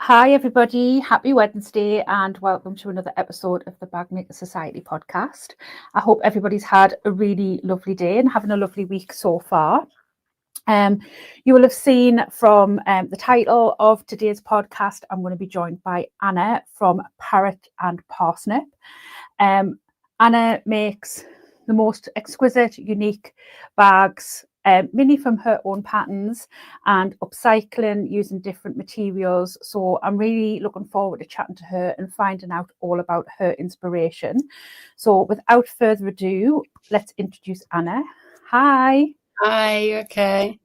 Hi everybody, happy Wednesday and welcome to another episode of the Bag Maker Society podcast. I hope everybody's had a really lovely day and having a lovely week so far. You will have seen from the title of today's podcast, I'm going to be joined by Anna from Parrot and Parsnip. Anna makes the most exquisite, unique bags, mainly from her own patterns and upcycling using different materials. So I'm really looking forward to chatting to her and finding out all about her inspiration. So without further ado, let's introduce Anna. Hi. Hi, okay.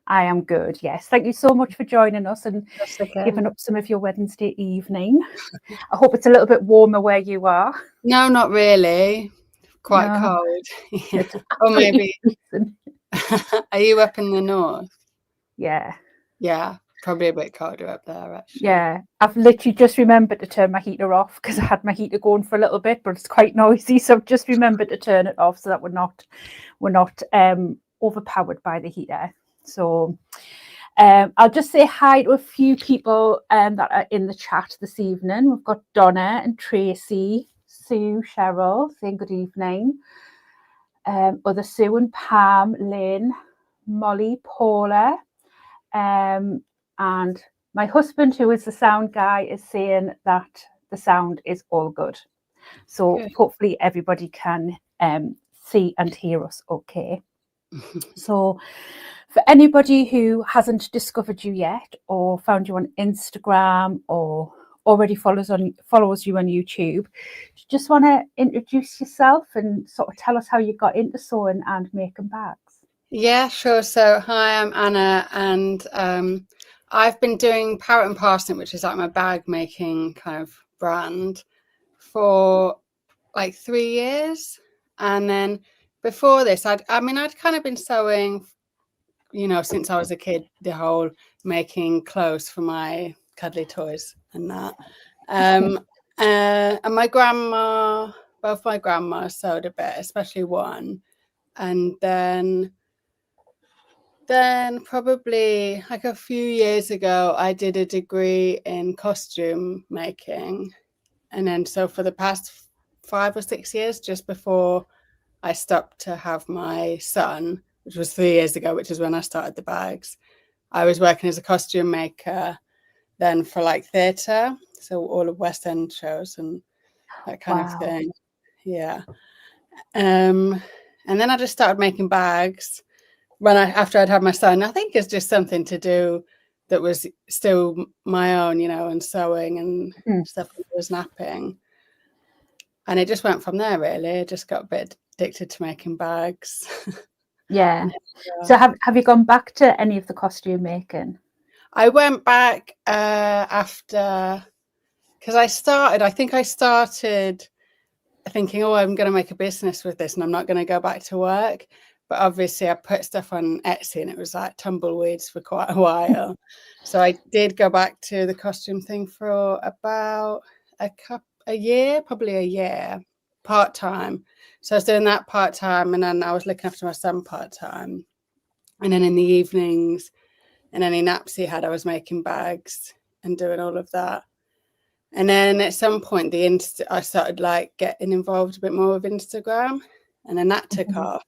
I am good, yes. Thank you so much for joining us and That's okay. giving up some of your Wednesday evening. I hope it's a little bit warmer where you are. No, not really. Quite No, cold. Yeah. it's Or maybe. freezing. Are you up in the north? Yeah. Yeah, probably a bit colder up there, actually. Yeah, I've literally just remembered to turn my heater off because I had my heater going for a little bit, but it's quite noisy. So I've just remembered to turn it off so that we're not overpowered by the heater. So I'll just say hi to a few people that are in the chat this evening. We've got Donna and Tracy, Sue, Cheryl saying good evening. Other Sue and Pam, Lynn, Molly, Paula, and my husband, who is the sound guy, is saying that the sound is all good. So Good. hopefully everybody can see and hear us okay. So for anybody who hasn't discovered you yet or found you on Instagram or already follows you on YouTube, just want to introduce yourself and sort of tell us how you got into sewing and making bags. Yeah, sure. So, hi, I'm Anna, and I've been doing Parrot and Parsnip, which is like my bag making kind of brand, for like 3 years. And then before this, I'd kind of been sewing, since I was a kid, the whole making clothes for my cuddly toys and that. And my grandma, both my grandmas sewed a bit, especially one. And then probably like a few years ago, I did a degree in costume making. And then so for the past 5 or 6 years, just before I stopped to have my son, which was 3 years ago, which is when I started the bags, I was working as a costume maker then for like theatre, so all of West End shows and that kind of thing. Yeah. And then I just started making bags after I'd had my son. I think it's just something to do that was still my own, and sewing and stuff that was napping. And it just went from there, really. I just got a bit addicted to making bags. Yeah. So have you gone back to any of the costume making? I went back after, because I think I started thinking, oh, I'm going to make a business with this and I'm not going to go back to work. But obviously I put stuff on Etsy and it was like tumbleweeds for quite a while. So I did go back to the costume thing for about a year, part-time. So I was doing that part-time and then I was looking after my son part-time. And then in the evenings and any naps he had, I was making bags and doing all of that. And then at some point, I started like getting involved a bit more with Instagram, and then that took off.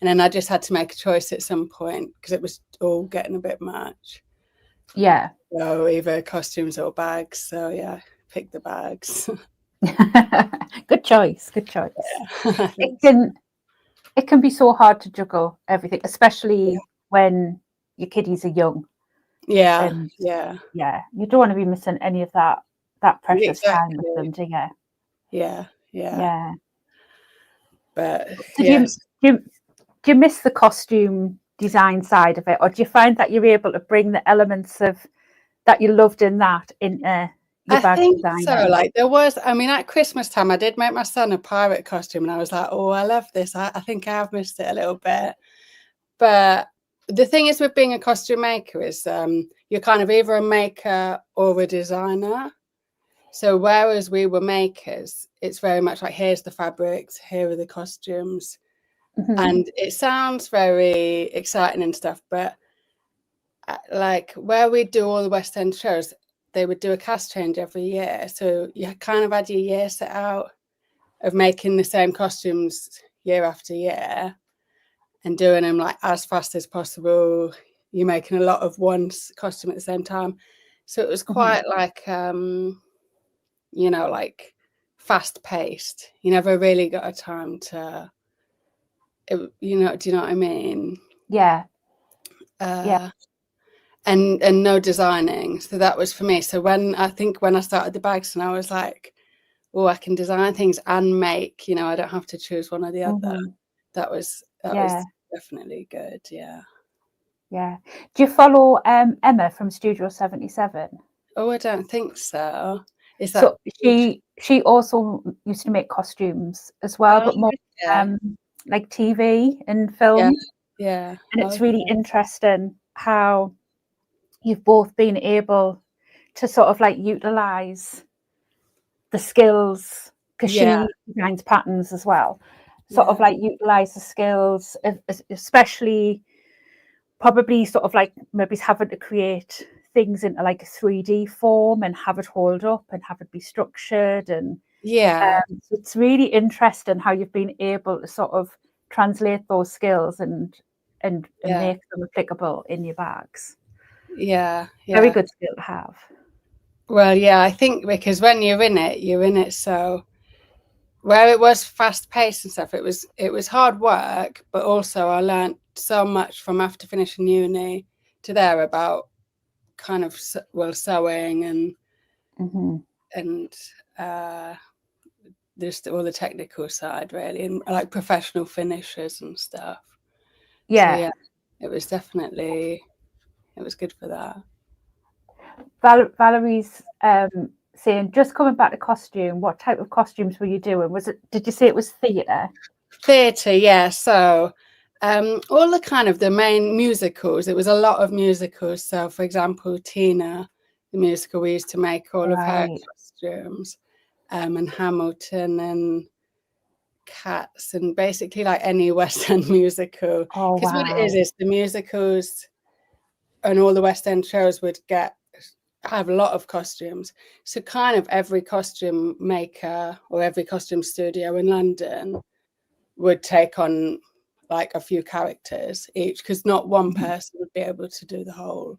And then I just had to make a choice at some point because it was all getting a bit much. Yeah. So either costumes or bags. So yeah, pick the bags. Good choice. Yeah. It can be so hard to juggle everything, especially when your kiddies are young. Yeah. And yeah. You don't want to be missing any of that precious time with them, do you? Yeah. But do you miss the costume design side of it, or do you find that you're able to bring the elements of that you loved in that into your bag design? So like there was, at Christmas time I did make my son a pirate costume and I was like, oh, I love this. I think I have missed it a little bit. But the thing is with being a costume maker is you're kind of either a maker or a designer. So whereas we were makers, it's very much like, here's the fabrics, here are the costumes. And it sounds very exciting and stuff, but like where we do all the West End shows, they would do a cast change every year. So you kind of had your year set out of making the same costumes year after year and doing them like as fast as possible. You're making a lot of one costume at the same time. So it was quite like, you know, like fast paced. You never really got a time to, you know, do you know what I mean? Yeah. And no designing. So that was for me. So when I started the bags, and I was like, oh, I can design things and make, you know, I don't have to choose one or the other. That was definitely good. Yeah. Yeah. Do you follow Emma from Studio 77? Oh, I don't think so. Is that so she also used to make costumes as well, but more like TV and film. Yeah. And it's really interesting how you've both been able to sort of like utilize the skills, because she designs patterns as well, sort of like utilize the skills, especially probably sort of like maybe having to create things into like a 3D form and have it hold up and have it be structured. And so it's really interesting how you've been able to sort of translate those skills and make them applicable in your bags. Very good skill to have. Well, yeah, I think because when you're in it. So where it was fast paced and stuff, it was hard work, but also I learned so much from after finishing uni to there about kind of sewing and just all the technical side really, and like professional finishes and stuff. So yeah, it was good for that. Valerie's saying, just coming back to costume, what type of costumes were you doing? Did you say it was theatre? Theatre, yeah. So all the kind of the main musicals, it was a lot of musicals. So for example, Tina, the musical, we used to make all of her costumes, and Hamilton and Cats, and basically like any West End musical. Because what it is the musicals and all the West End shows would have a lot of costumes. So kind of every costume maker or every costume studio in London would take on like a few characters each, because not one person would be able to do the whole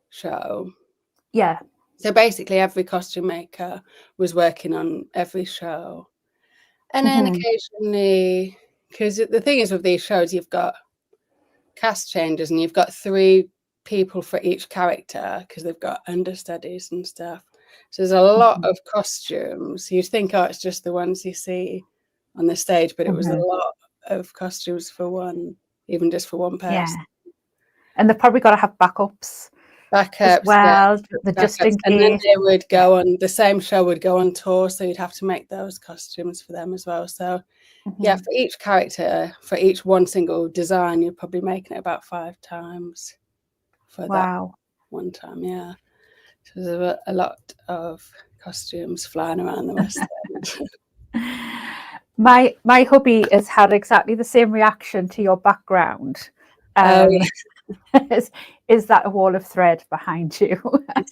show. Yeah. So basically every costume maker was working on every show. And then occasionally, because the thing is with these shows, you've got cast changes and you've got 3 people for each character because they've got understudies and stuff. So there's a lot of costumes. You'd think, oh, it's just the ones you see on the stage, but it was a lot of costumes for one, even just for one person. Yeah. And they've probably got to have backups as well, just in case. And then they would go on, the same show would go on tour, so you'd have to make those costumes for them as well. So yeah, for each character, for each one single design, you're probably making it about 5 times for that one time. Yeah, so there's a lot of costumes flying around the West End. My hubby has had exactly the same reaction to your background. Is that a wall of thread behind you?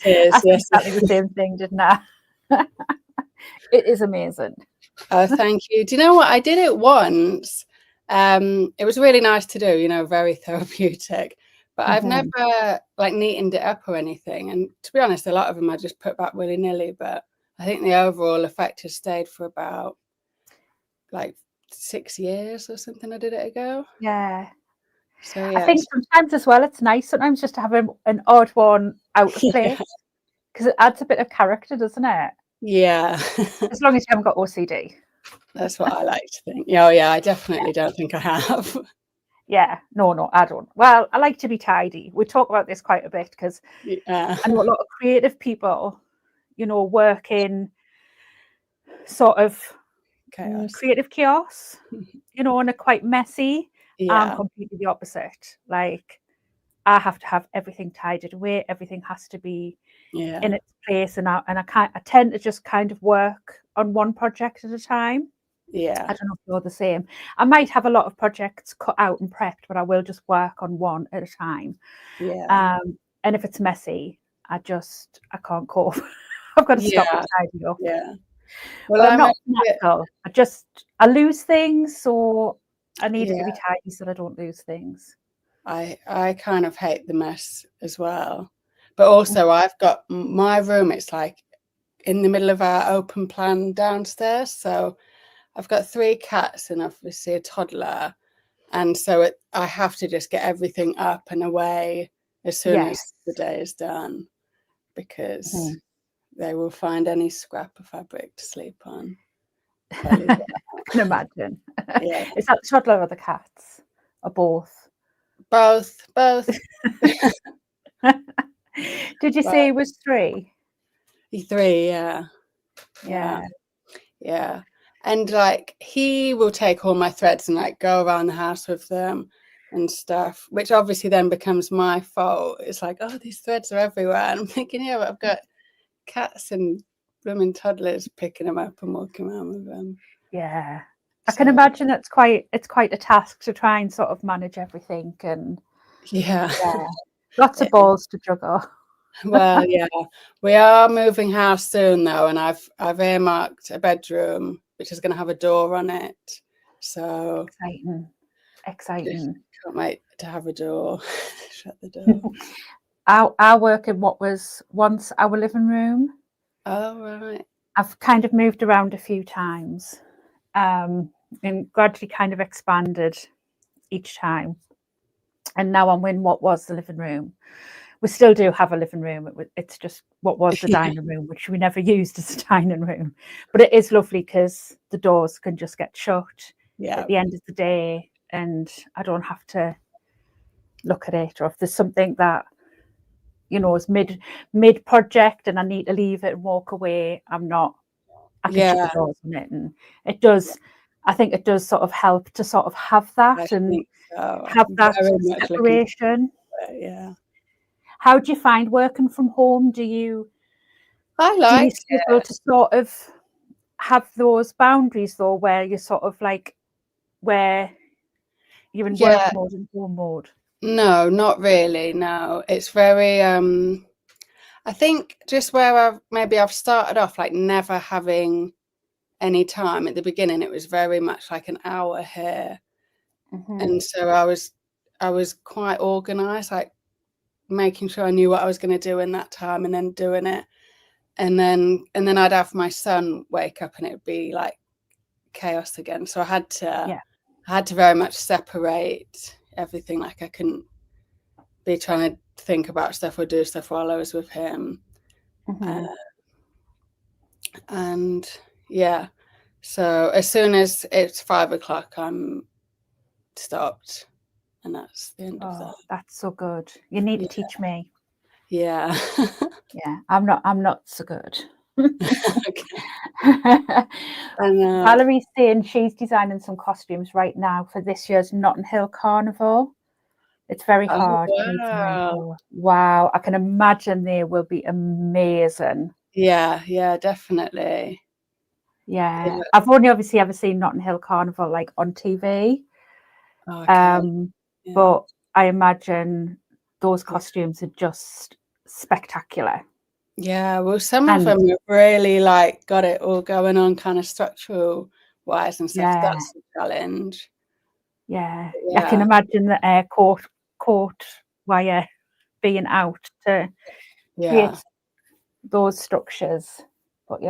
It is, I said exactly the same thing, didn't I? It is amazing. Oh, thank you. Do you know what? I did it once. It was really nice to do, you know, very therapeutic. But I've never like neatened it up or anything. And to be honest, a lot of them I just put back willy-nilly. But I think the overall effect has stayed for about like 6 years or something. I did it ago. Yeah. So yeah, I think sometimes as well, it's nice sometimes just to have an odd one out of place, because it adds a bit of character, doesn't it? Yeah. As long as you haven't got OCD. That's what I like to think. Oh yeah, I definitely don't think I have. Yeah, no, I don't. Well, I like to be tidy. We talk about this quite a bit because I know a lot of creative people, you know, work in sort of creative chaos, you know, and are quite messy. I'm completely the opposite. Like, I have to have everything tidied away. Everything has to be in its place, and I tend to just kind of work on one project at a time. Yeah. I don't know if you're the same. I might have a lot of projects cut out and prepped, but I will just work on one at a time. Yeah. And if it's messy, I can't cope. I've got to stop and tidy up. Yeah. Well, I'm not fanatical. I lose things, so I need it to be tidy so that I don't lose things. I kind of hate the mess as well. But also I've got my room, it's like in the middle of our open plan downstairs. So I've got 3 cats and obviously a toddler. And so I have to just get everything up and away as soon as the day is done, because they will find any scrap of fabric to sleep on. I can imagine. Yeah. Is that the toddler or the cats? Or both? Both. Did you say it was 3? 3, yeah. And like he will take all my threads and like go around the house with them and stuff, which obviously then becomes my fault. It's like, oh, these threads are everywhere, and I'm thinking, yeah, but I've got cats and blooming toddlers picking them up and walking around with them. Yeah, I can imagine it's quite a task to try and sort of manage everything, and lots of balls to juggle. Well, yeah, we are moving house soon though, and I've earmarked a bedroom which is going to have a door on it. So exciting. Can't wait to have a door. Shut the door. I work in what was once our living room. Oh, right. I've kind of moved around a few times, and gradually kind of expanded each time. And now I'm in what was the living room. We still do have a living room. It's just what was the dining room, which we never used as a dining room. But it is lovely because the doors can just get shut at the end of the day, and I don't have to look at it. Or if there's something that, you know, is mid project and I need to leave it and walk away, I can shut the doors on it. And it does, I think it does sort of help to sort of have that have that separation. Yeah. How do you find working from home? Do you struggle to sort of have those boundaries though, where you're sort of like where you're in work mode and home mode? No, not really. No, it's very. I think just where I've started off like never having any time at the beginning. It was very much like an hour here, and so I was quite organised, like making sure I knew what I was going to do in that time and then doing it. And then I'd have my son wake up and it'd be like chaos again. So I had to very much separate everything. Like I couldn't be trying to think about stuff or do stuff while I was with him. And so as soon as it's 5 o'clock, I'm stopped. And that's the end of that. That's so good. You need to teach me. Yeah. Yeah, I'm not so good. Valerie's saying she's designing some costumes right now for this year's Notting Hill Carnival. It's very hard. Wow, I can imagine they will be amazing. Yeah, definitely. Yeah. I've only obviously ever seen Notting Hill Carnival like on TV. But I imagine those costumes are just spectacular. Yeah, well, some of them have really like got it all going on kind of structural wise and stuff. That's the challenge. Yeah. I can imagine the court wire being out to create those structures. But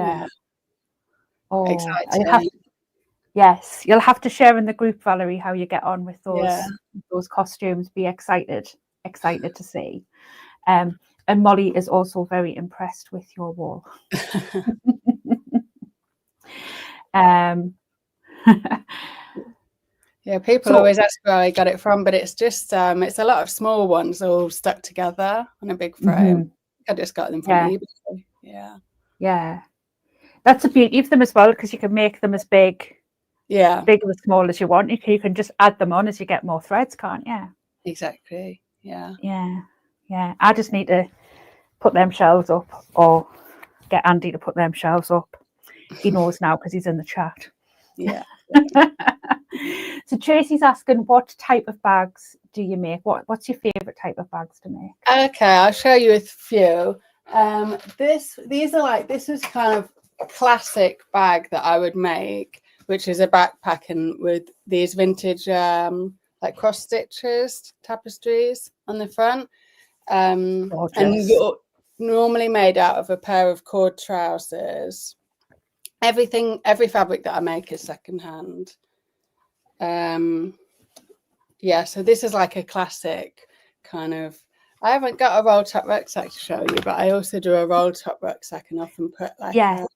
exciting. You'll have to share in the group, Valerie, how you get on with those costumes. Be excited to see. And Molly is also very impressed with your wall. Yeah, people always ask where I got it from, but it's just it's a lot of small ones all stuck together on a big frame. I just got them from eBay. Yeah. That's the beauty of them as well, because you can make them as big or small as you want. You can just add them on as you get more threads, can't you? Exactly. Yeah. I just need to put them shelves up, or get Andy to put them shelves up. He knows now because he's in the chat. Yeah. So Tracy's asking, what type of bags do you make? What's your favourite type of bags to make? Okay, I'll show you a few. This is kind of a classic bag that I would make, which is a backpack and with these vintage like cross stitches, tapestries on the front. And you're normally made out of a pair of cord trousers. Every fabric that I make is secondhand. Yeah, so this is like a classic kind of. I haven't got a roll top rucksack to show you, but I also do a roll top rucksack and often put like a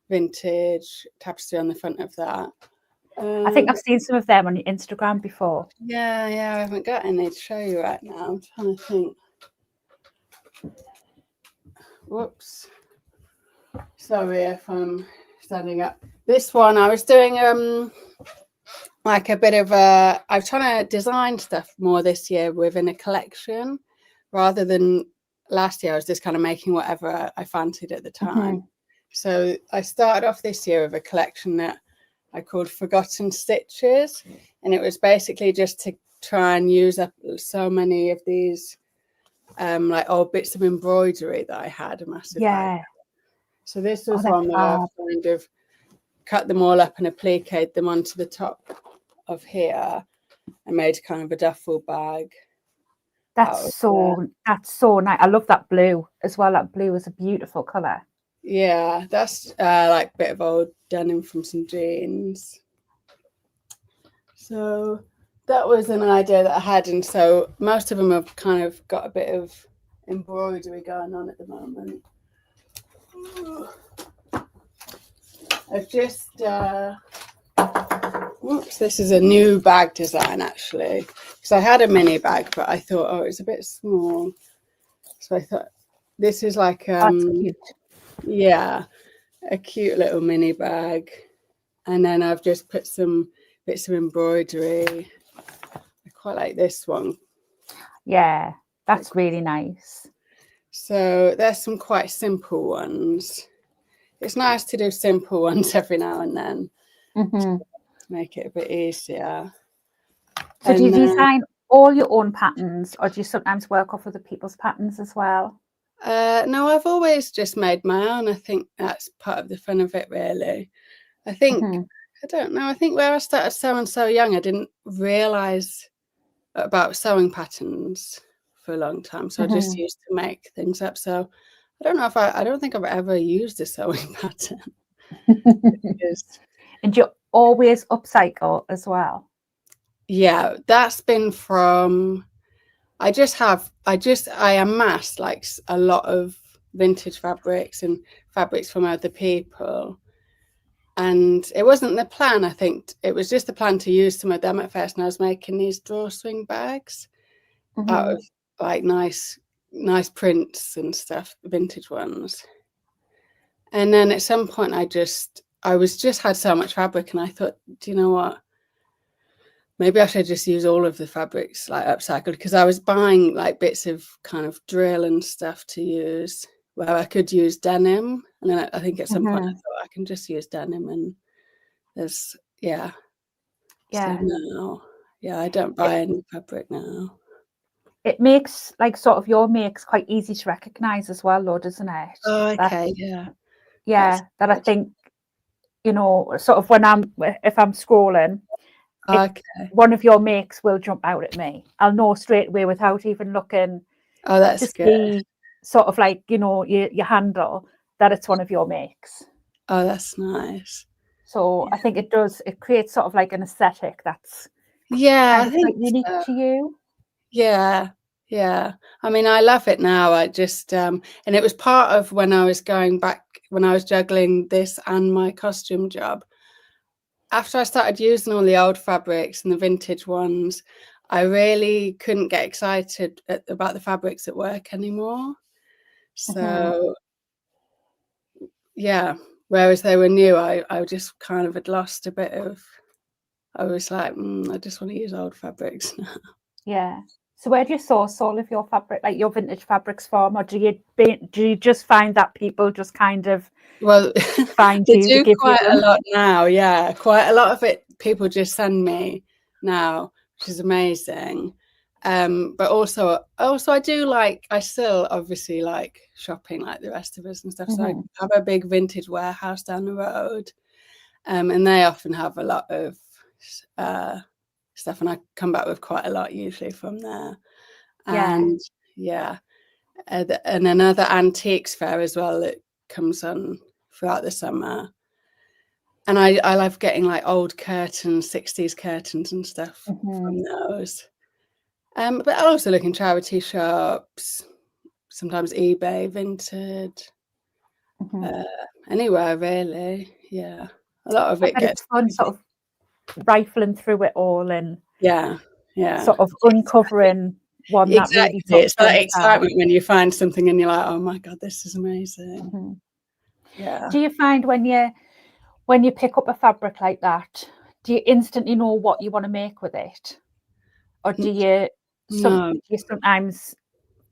vintage tapestry on the front of that. I think I've seen some of them on your Instagram before. Yeah, I haven't got any to show you right now. I'm trying to think. Whoops. Sorry if I'm standing up. This one, I was doing like a bit of I'm trying to design stuff more this year within a collection rather than last year. I was just kind of making whatever I fancied at the time. So I started off this year with a collection that I called Forgotten Stitches, and it was basically just to try and use up so many of these like old bits of embroidery that I had a massive bag. So this was one where I kind of cut them all up and appliqued them onto the top of here and made kind of a duffel bag. That's so nice. I love that blue as well. That blue is a beautiful colour. Yeah, that's like a bit of old denim from some jeans. So that was an idea that I had, and so most of them have kind of got a bit of embroidery going on at the moment. I've just oops, this is a new bag design actually, because I had a mini bag but I thought, oh, it's a bit small, so I thought this is like yeah, a cute little mini bag, and then I've just put some bits of embroidery. I quite like this one. Yeah, that's really nice. So there's some quite simple ones. It's nice to do simple ones every now and then to make it a bit easier. So do you design all your own patterns, or do you sometimes work off other people's patterns as well? No, I've always just made my own. I think that's part of the fun of it, really. I think, I don't know, I think where I started sewing so young, I didn't realise about sewing patterns for a long time. So I just used to make things up. So I don't know if I don't think I've ever used a sewing pattern. And you always upcycle as well? Yeah, that's been from, I amassed like a lot of vintage fabrics and fabrics from other people. And it wasn't the plan, I think. It was just the plan to use some of them at first. And I was making these drawstring bags out of like nice prints and stuff, vintage ones. And then at some point I had so much fabric, and I thought, do you know what? Maybe I should just use all of the fabrics like upcycled, because I was buying like bits of kind of drill and stuff to use where I could use denim. And then I think at some point I thought I can just use denim, and there's, So now, I don't buy any fabric now. It makes like sort of your makes quite easy to recognize as well, though, doesn't it? Oh, okay, that I think, you know, sort of if I'm scrolling, one of your makes will jump out at me. I'll know straight away without even looking. Oh, that's good. Sort of like, you know, your handle, that it's one of your makes. Oh, that's nice. So I think it creates sort of like an aesthetic that's I think quite unique to you. Yeah. I mean, I love it now. I just and it was part of when I was juggling this and my costume job. After I started using all the old fabrics and the vintage ones, I really couldn't get excited about the fabrics at work anymore. So whereas they were new, I just kind of had lost a bit of, I was like, I just want to use old fabrics now. Yeah. So where do you source all of your fabric, like your vintage fabrics from, or do you just find that people just kind of find you? They do quite a lot now. Yeah, quite a lot of it people just send me now, which is amazing. But also I still obviously like shopping like the rest of us and stuff. So I have a big vintage warehouse down the road, and they often have a lot of stuff, and I come back with quite a lot usually from there. And and another antiques fair as well that comes on throughout the summer. And I love getting like old curtains, 60s curtains and stuff from those. But I also look in charity shops, sometimes eBay, Vinted, anywhere really. Yeah, a lot of it gets. It's fun, sort of rifling through it all and sort of uncovering one that really. It's that excitement when you find something and you're like, oh my god, this is amazing. Yeah. Do you find when you pick up a fabric like that, do you instantly know what you want to make with it, or do you sometimes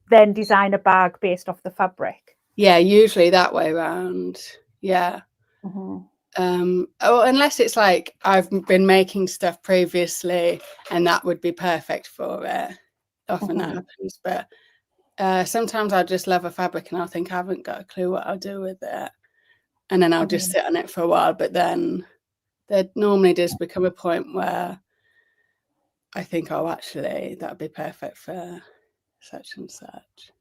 then design a bag based off the fabric? Yeah, usually that way around. Yeah. Unless it's like I've been making stuff previously and that would be perfect for it. Often that happens, but sometimes I just love a fabric and I'll think I haven't got a clue what I'll do with it, and then I'll just sit on it for a while. But then there normally does become a point where I think, oh, actually, that'd be perfect for such and such.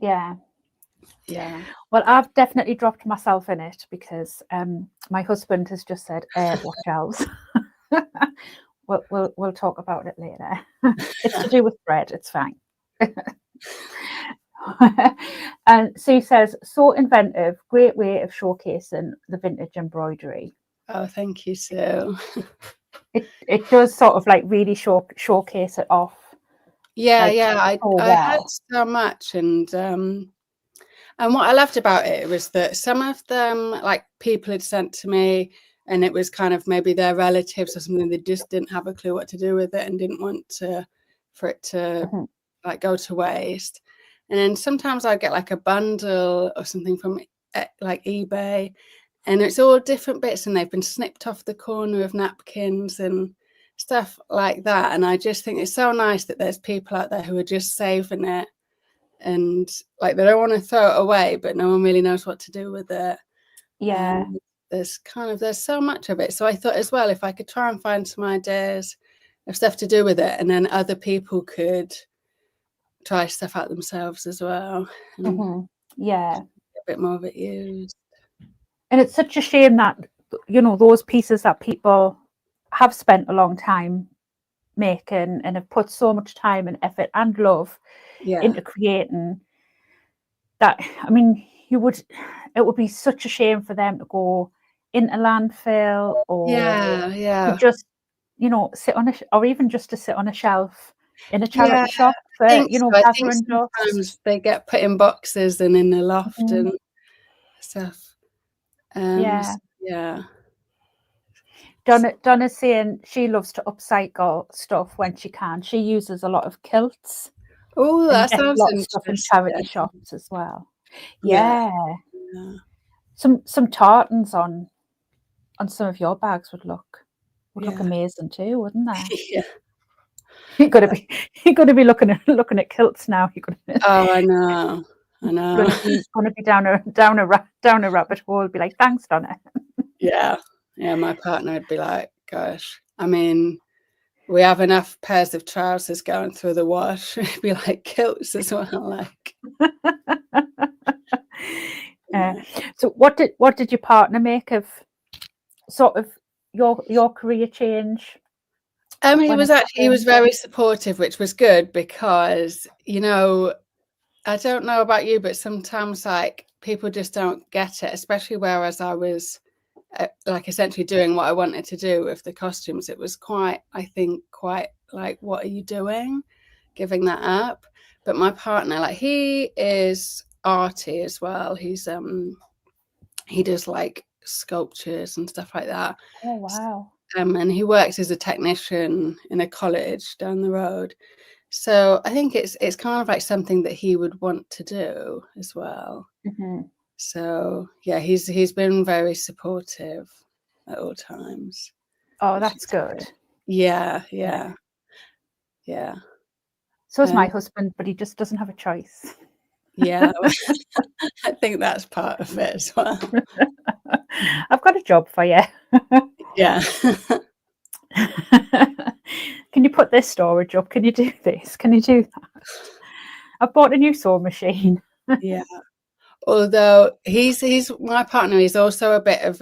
Yeah. Well, I've definitely dropped myself in it because my husband has just said, "Watch out." We'll talk about it later. It's to do with bread. It's fine. And Sue says, "So inventive, great way of showcasing the vintage embroidery." Oh, thank you, Sue. It does sort of like really showcase it off. I had so much, and what I loved about it was that some of them, like, people had sent to me, and it was kind of maybe their relatives or something. They just didn't have a clue what to do with it and didn't want for it to like go to waste. And then sometimes I get like a bundle or something from like eBay, and it's all different bits, and they've been snipped off the corner of napkins and stuff like that. And I just think it's so nice that there's people out there who are just saving it, and like they don't want to throw it away, but no one really knows what to do with it. Yeah. There's so much of it. So I thought as well, if I could try and find some ideas of stuff to do with it, and then other people could try stuff out themselves as well. And a bit more of it used. And it's such a shame that, those pieces that people have spent a long time making and have put so much time and effort and love into creating that. I mean, it would be such a shame for them to go into landfill or to just, sit on or even just to sit on a shelf in a charity shop for, I think gathering sometimes they get put in boxes and in the loft and stuff. Donna's saying she loves to upcycle stuff when she can. She uses a lot of kilts. Oh, that sounds lots of stuff in charity shops as well. Some tartans on some of your bags would look amazing too, wouldn't they? You're gonna be looking at kilts now. Oh, I know. Gonna be down a rabbit hole. Be like, thanks, Donna. Yeah, my partner would be like, gosh, I mean, we have enough pairs of trousers going through the wash. It'd be like kilts as well, like. So what did your partner make of sort of your career change? He was very supportive, which was good, because I don't know about you, but sometimes like people just don't get it, especially whereas I was like essentially doing what I wanted to do with the costumes. It was quite like, what are you doing, giving that up? But my partner, like, he is arty as well. He's he does like sculptures and stuff like that. Oh wow. And he works as a technician in a college down the road. So I think it's kind of like something that he would want to do as well. So yeah, he's been very supportive at all times. Oh, that's good. Yeah. So is my husband, but he just doesn't have a choice. Yeah. I think that's part of it as well. I've got a job for you. Yeah. Can you put this storage up? Can you do this? Can you do that? I've bought a new sewing machine. Yeah. Although he's my partner, he's also a bit of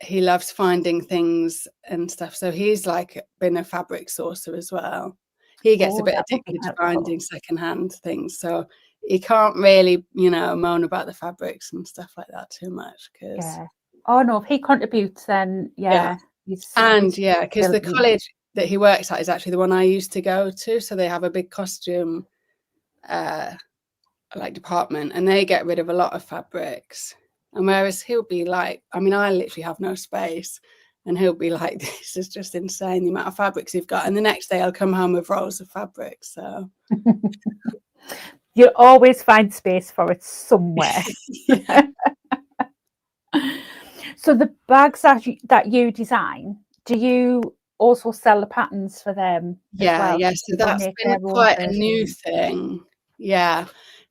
he loves finding things and stuff. So he's like been a fabric sourcer as well. He gets a bit That would be addicted to helpful. finding secondhand things. So he can't really, moan about the fabrics and stuff like that too much. Yeah. Oh no, if he contributes, then Yeah. he's because the brilliant. college that he works at is actually the one I used to go to. So they have a big costume department, and they get rid of a lot of fabrics. And whereas he'll be like, I literally have no space, and he'll be like, this is just insane, the amount of fabrics you've got. And the next day I'll come home with rolls of fabric. So You always find space for it somewhere. So the bags that you design, do you also sell the patterns for them as well? So that's been quite a new thing.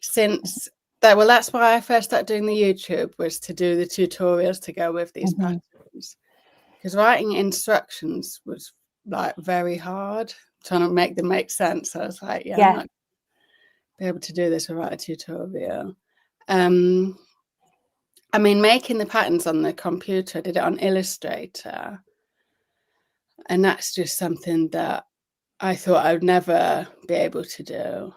Since that, well, that's why I first started doing the YouTube, was to do the tutorials to go with these patterns, because writing instructions was like very hard, trying to make them make sense. So I was like, I'm not be able to do this or write a tutorial. Making the patterns on the computer, I did it on Illustrator, and that's just something that I thought I would never be able to do.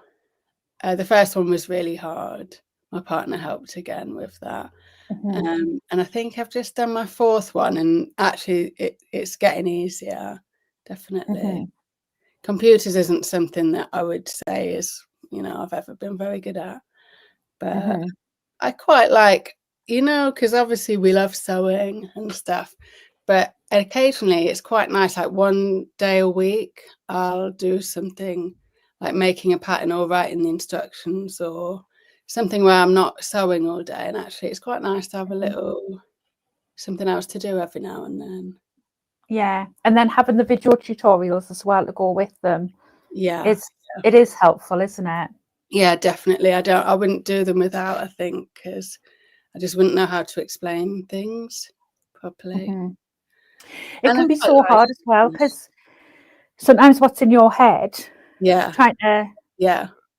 The first one was really hard. My partner helped again with that. And I think I've just done my fourth one, and actually it's getting easier, definitely. Computers isn't something that I would say is, I've ever been very good at. But I quite like, because obviously we love sewing and stuff. But occasionally it's quite nice, like one day a week, I'll do something like making a pattern or writing the instructions, or something where I'm not sewing all day. And actually it's quite nice to have a little something else to do every now and then. Yeah, and then having the video tutorials as well to go with them. It is helpful, isn't it? Yeah, definitely. I wouldn't do them without, I think, because I just wouldn't know how to explain things properly. It can be so hard as well, because sometimes what's in your head, trying to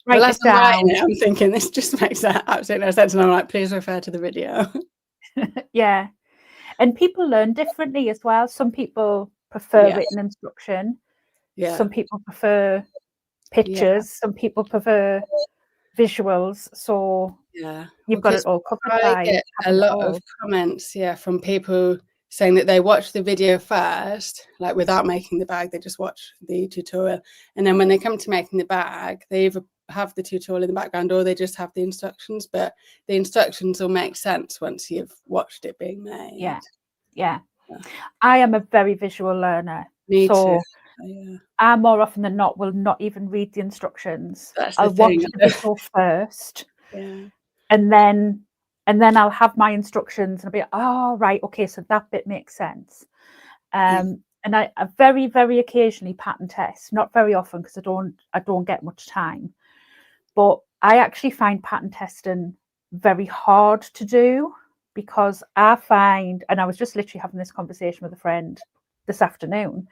write it down. I'm thinking this just makes absolutely no sense, and I'm like, please refer to the video. Yeah, and people learn differently as well. Some people prefer written instruction. Some people prefer pictures. Some people prefer visuals. So you've got it all covered. I get a lot of comments, from people saying that they watch the video first, like without making the bag, they just watch the tutorial, and then when they come to making the bag, they either have the tutorial in the background or they just have the instructions. But the instructions will make sense once you've watched it being made. Yeah. I am a very visual learner. Me too. I more often than not will not even read the instructions. I'll watch the video first, and then I'll have my instructions and I'll be, oh right, okay, so that bit makes sense. And I very, very occasionally pattern test, not very often because I don't get much time. But I actually find pattern testing very hard to do, because I find, and I was just literally having this conversation with a friend this afternoon,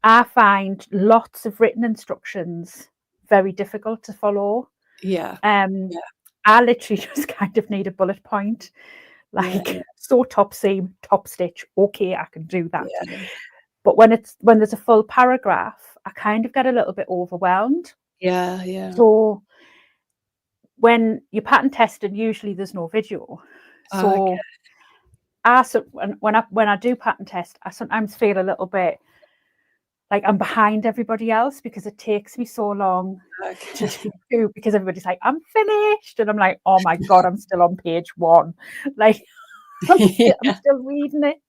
I find lots of written instructions very difficult to follow. I literally just kind of need a bullet point, like sew top seam, top stitch. Okay, I can do that. But when there's a full paragraph, I kind of get a little bit overwhelmed. So when you're pattern testing, usually there's no video. So when I do pattern test, I sometimes feel a little bit like I'm behind everybody else, because it takes me so long to do, because everybody's like, I'm finished, and I'm like, oh my god, I'm still on page 1, like I'm still reading it.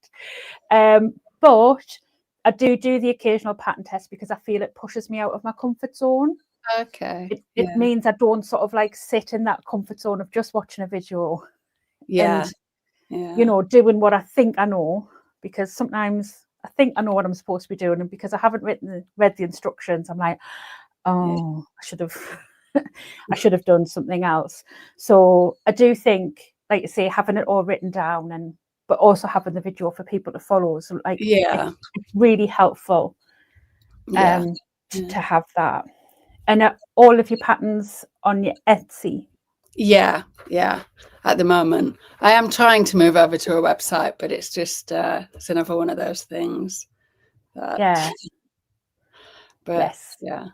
But I do the occasional pattern test because I feel it pushes me out of my comfort zone. It means I don't sort of like sit in that comfort zone of just watching a video and doing what I think I know. because sometimes I think I know what I'm supposed to be doing, and because I haven't read the instructions, I'm like, oh, I should have I should have done something else. So I do think, like you say, having it all written down, but also having the video for people to follow, so like Yeah. it's really helpful Yeah. to have that. And all of your patterns on your Etsy? Yeah, at the moment I am trying to move over to a website, but it's just it's another one of those things that but Yes. all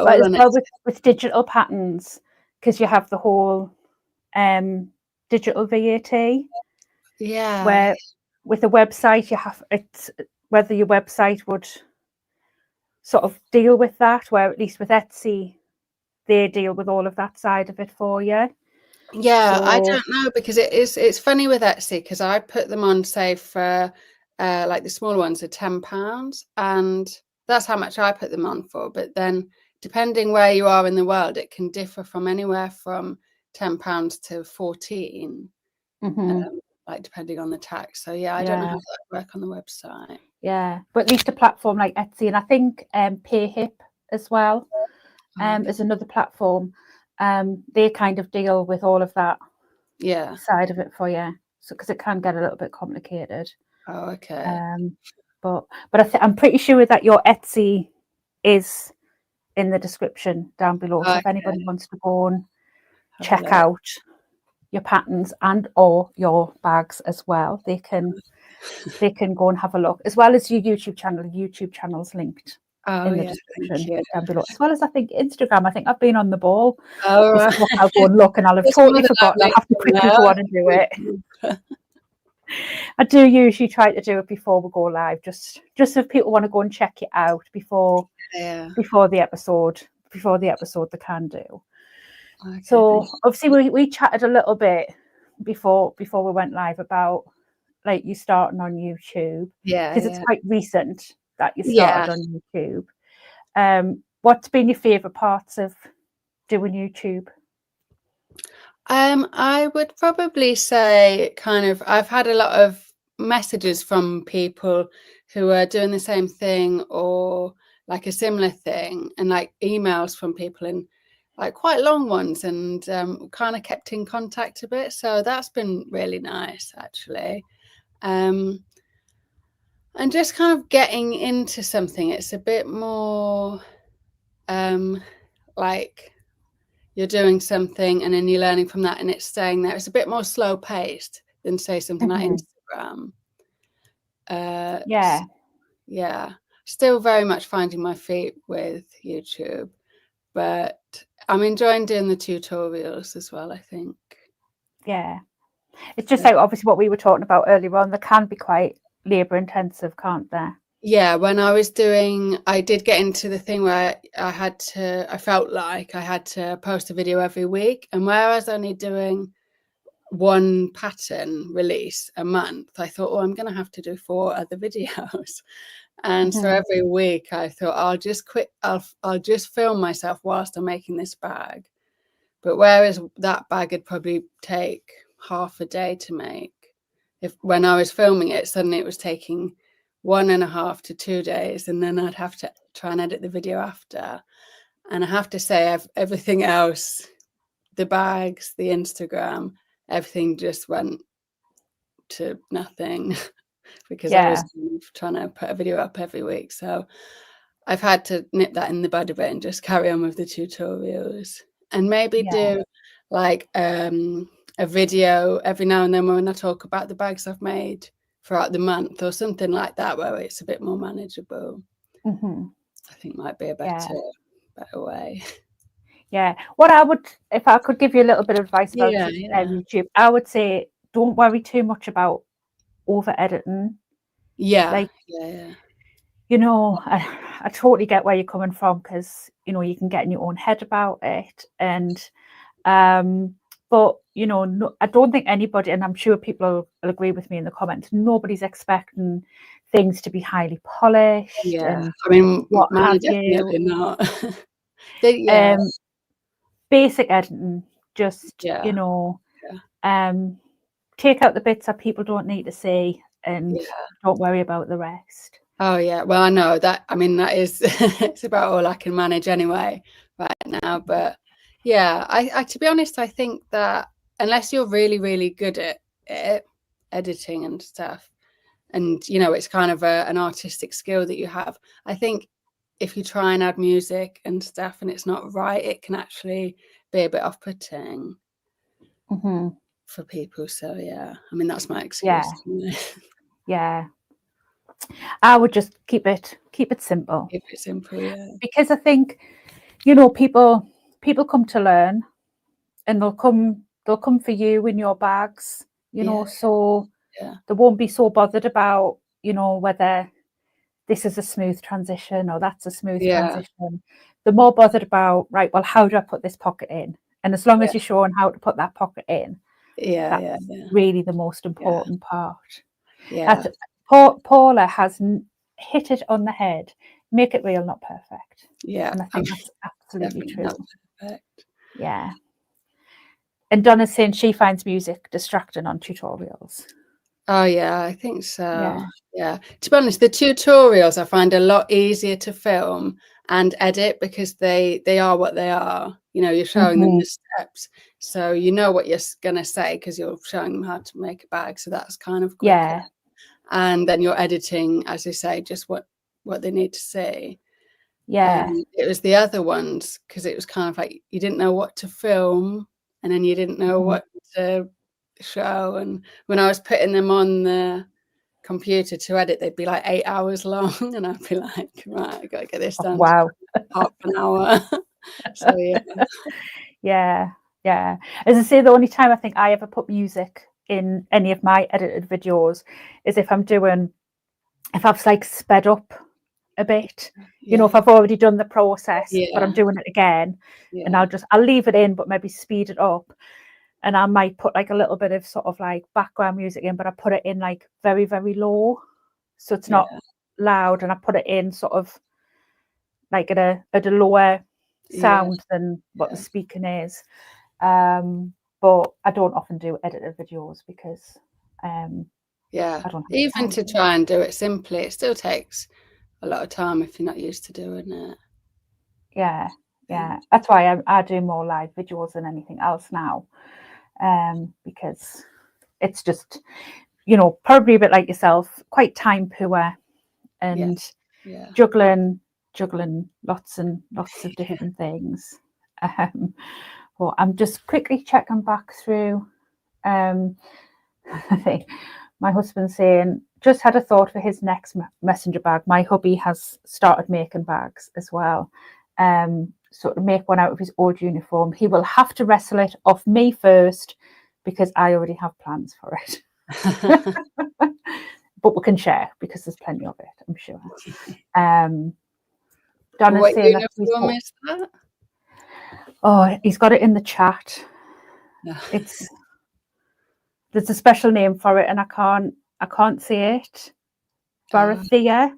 But as on well with digital patterns, because you have the whole digital VAT, where with a website you have it's whether your website would sort of deal with that, where at least with Etsy they deal with all of that side of it for you. I don't know, because it's funny with Etsy, because I put them on, say, for like the smaller ones are £10, and that's how much I put them on for. But then depending where you are in the world, it can differ from anywhere from £10 to 14, like depending on the tax. So I don't know how that would work on the website. But at least a platform like Etsy, and I think PayHip as well is another platform. They kind of deal with all of that side of it for you, so because it can get a little bit complicated. But I'm pretty sure that your Etsy is in the description down below, so if anybody wants to go and check out your patterns and or your bags as well, they can go and have a look, as well as your YouTube channel. YouTube channel's linked in the description down below, as well as I think Instagram. I think I've been on the ball. I'll go and look, and I'll have totally forgotten. I'll have to quickly go on and do it. I do usually try to do it before we go live, just if people want to go and check it out before the episode they can do. So obviously we chatted a little bit before we went live about like you starting on YouTube, because it's quite recent that you started on YouTube. What's been your favorite parts of doing YouTube? I would probably say I've had a lot of messages from people who are doing the same thing or like a similar thing, and like emails from people, and like quite long ones, and kind of kept in contact a bit. So that's been really nice, actually. And just kind of getting into something, it's a bit more like you're doing something and then you're learning from that and it's staying there. It's a bit more slow paced than, say, something like Instagram. Still very much finding my feet with YouTube, but I'm enjoying doing the tutorials as well, I think. It's just like obviously what we were talking about earlier on, they can be quite labor intensive, can't they? When I did get into the thing where I felt like I had to post a video every week, and where I was only doing one pattern release a month, I thought, I'm going to have to do 4 other videos. And so every week I thought, I'll just film myself whilst I'm making this bag. But whereas that bag would probably take half a day to make, when I was filming it, suddenly it was taking 1.5 to 2 days, and then I'd have to try and edit the video after. And I have to say, everything else, the bags, the Instagram, everything just went to nothing because I was trying to put a video up every week. So I've had to nip that in the bud a bit and just carry on with the tutorials, and maybe do like a video every now and then when I talk about the bags I've made throughout the month or something like that, where it's a bit more manageable. I think might be a better way. What I would, if I could give you a little bit of advice about YouTube, I would say don't worry too much about over editing. You know, I totally get where you're coming from, because you know you can get in your own head about it, and but you know, I don't think anybody, and I'm sure people will agree with me in the comments, nobody's expecting things to be highly polished. And I mean, mine definitely not. Basic editing, just you know, take out the bits that people don't need to see, and don't worry about the rest. Oh yeah, well I know that. I mean that is it's about all I can manage anyway right now. But yeah, I to be honest, I think that unless you're really really good at it, editing and stuff, and you know it's kind of an artistic skill that you have, I think if you try and add music and stuff and it's not right, it can actually be a bit off-putting for people. So yeah, I mean that's my excuse. Yeah. I would just keep it simple. Keep it simple, yeah. Because I think, you know, people come to learn, and they'll come for you in your bags, you know, so they won't be so bothered about, you know, whether this is a smooth transition or that's a smooth transition. They're more bothered about, right, well, how do I put this pocket in? And as long as you're showing how to put that pocket in, that's really the most important part. Yeah. Paula has hit it on the head. Make it real, not perfect. Yeah. And I think that's absolutely true. Not perfect. Yeah. And Donna's saying she finds music distracting on tutorials. Oh yeah, I think so. Yeah. To be honest, the tutorials I find a lot easier to film and edit because they are what they are. You know, you're showing them the steps, so you know what you're gonna say because you're showing them how to make a bag. So that's kind of quicker. Yeah. And then you're editing, as you say, just what they need to see. Yeah. It was the other ones because it was kind of like you didn't know what to film, and then you didn't know what to show. And when I was putting them on the computer to edit, they'd be like 8 hours long, and I'd be like, right, I gotta get this done. Wow. Half an hour. So yeah. As I say, the only time I think I ever put music in any of my edited videos is if I've like sped up a bit, you know, if I've already done the process, but I'm doing it again, and I'll leave it in, but maybe speed it up. And I might put like a little bit of sort of like background music in, but I put it in like very, very low. So it's not loud, and I put it in sort of like at a lower sound than what the speaking is. But I don't often do edited videos because I don't have even to try and do it simply, it still takes a lot of time if you're not used to doing it. Yeah. That's why I do more live videos than anything else now. Because it's just, you know, probably a bit like yourself, quite time poor and juggling lots and lots of different things. Well, I'm just quickly checking back through. I think my husband's saying, just had a thought for his next messenger bag. My hubby has started making bags as well. So to make one out of his old uniform, he will have to wrestle it off me first because I already have plans for it. But we can share because there's plenty of it, I'm sure. Donna's saying that. Oh, he's got it in the chat. There's a special name for it, and I can't say it. Barathea.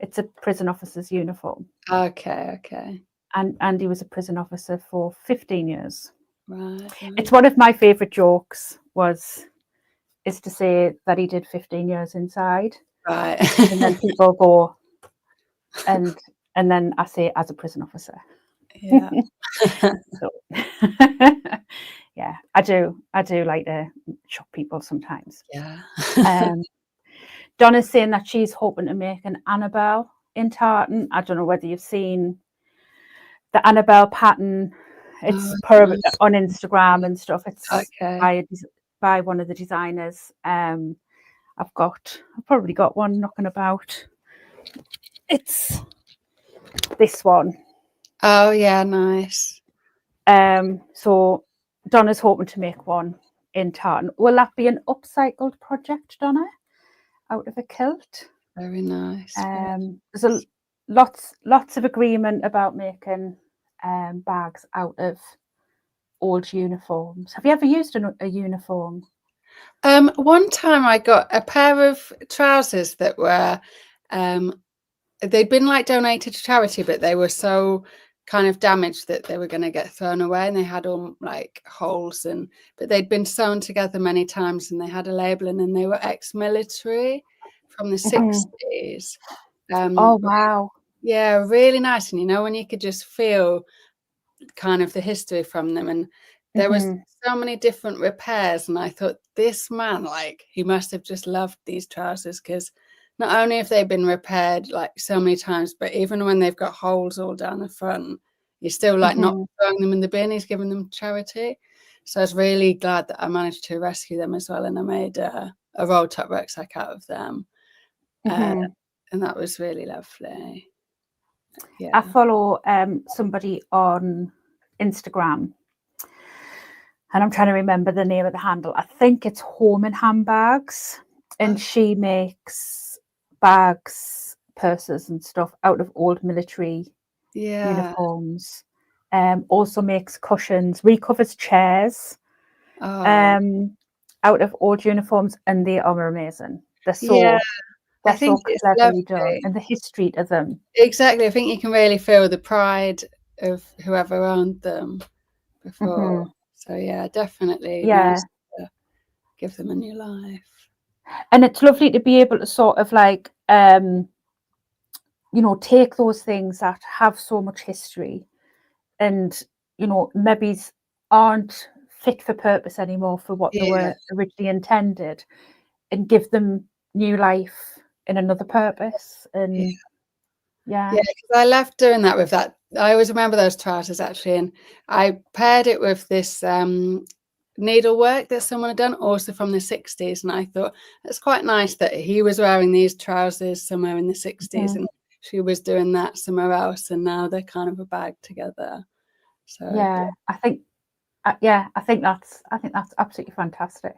It's a prison officer's uniform. Okay. And he was a prison officer for 15 years. Right. It's one of my favourite jokes is to say that he did 15 years inside. Right. And then people go, and then I say as a prison officer. Yeah. So, yeah, I do like to shock people sometimes. Yeah. Donna's saying that she's hoping to make an Annabelle in tartan. I don't know whether you've seen the Annabelle pattern. It's on Instagram and stuff. It's by one of the designers. I've probably got one knocking about. It's this one. Oh yeah, nice. So Donna's hoping to make one in tartan. Will that be an upcycled project, Donna? Out of a kilt? Very nice. There's lots of agreement about making bags out of old uniforms. Have you ever used a uniform? One time I got a pair of trousers that were they'd been like donated to charity, but they were so kind of damaged that they were going to get thrown away, and they had all like holes, but they'd been sewn together many times, and they had a labelling, and they were ex-military from the 60s. Oh wow. Yeah, really nice. And when you could just feel kind of the history from them, and there was so many different repairs, and I thought, this man, like, he must have just loved these trousers, because not only have they been repaired like so many times, but even when they've got holes all down the front, he's still like not throwing them in the bin, he's giving them charity. So I was really glad that I managed to rescue them as well, and I made a roll top rucksack out of them. And that was really lovely. Yeah. I follow somebody on Instagram, and I'm trying to remember the name of the handle. I think it's Home and Handbags, and she makes bags, purses and stuff out of old military uniforms. Also makes cushions, recovers chairs out of old uniforms, and they are amazing. They're so cleverly done, and the history of them. Exactly. I think you can really feel the pride of whoever owned them before. So yeah, definitely nice to give them a new life. And it's lovely to be able to sort of like take those things that have so much history and maybe aren't fit for purpose anymore for what they were originally intended, and give them new life in another purpose. And because I loved doing that with that. I always remember those trousers actually, and I paired it with this needlework that someone had done, also from the 60s, and I thought it's quite nice that he was wearing these trousers somewhere in the 60s and she was doing that somewhere else, and now they're kind of a bag together. So I think that's absolutely fantastic.